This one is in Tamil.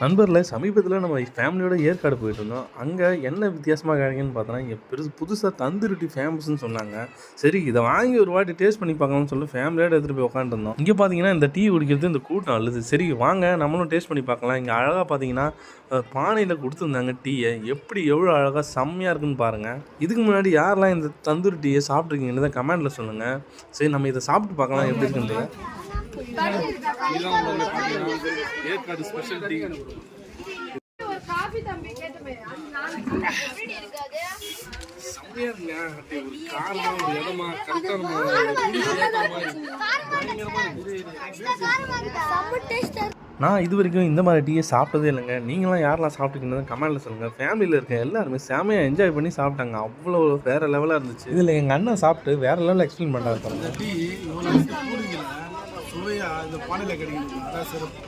நண்பர்களே, சமீபத்தில் நம்ம ஃபேமிலியோட ஏற்காடு போயிட்டு இருந்தோம். அங்கே என்ன வித்தியாசமாக கிடைக்குன்னு பார்த்தோன்னா, இங்கே புதுசாக தந்தூரி டீ ஃபேமஸ்ன்னு சொன்னாங்க. சரி, இதை வாங்கி ஒரு வாட்டி டேஸ்ட் பண்ணி பார்க்கலாம்னு சொல்லி ஃபேமிலியோட எடுத்துகிட்டு போய் உட்காந்துருந்தோம். இங்கே பார்த்தீங்கன்னா இந்த டீ குடிக்கிறது இந்த கூட்டம் அழுது. சரி வாங்க நம்மளும் டேஸ்ட் பண்ணி பார்க்கலாம். இங்கே அழகாக பார்த்தீங்கன்னா பானையில் கொடுத்துருந்தாங்க டீயை. எப்படி எவ்வளோ அழகாக செம்மையாக இருக்குன்னு பாருங்கள். இதுக்கு முன்னாடி யாரெல்லாம் இந்த தந்தூரி டீயை சாப்பிட்ருக்கீங்கன்னு தான் கமெண்ட்டில் சொல்லுங்கள். சரி, நம்ம இதை சாப்பிட்டு பார்க்கலாம் எப்படி இருக்குன்றது. Yercaud special tea. ஒரு காபி தம்பி கேட்டமே செம்மையா இருக்குங்க. ஒரு காரமா ஒரு இடமா கரெக்டான நான் இது வரைக்கும் இந்த மாதிரி டீயை சாப்பிட்டதே இல்லைங்க. நீங்களாம் யாரெல்லாம் சாப்பிட்டுக்கின்னு கமெண்ட்டில் சொல்லுங்கள். ஃபேமிலியில் இருக்க எல்லாருமே செம்மையாக என்ஜாய் பண்ணி சாப்பிட்டாங்க. அவ்வளோ வேறு லெவலாக இருந்துச்சு. இதில் எங்கள் அண்ணன் சாப்பிட்டு வேறு லெவலில் எக்ஸ்பிளைன் பண்ணுறாங்க. டீ சுவையாக இந்த பானையில் கிடைக்குது. அதான் சிறப்பு.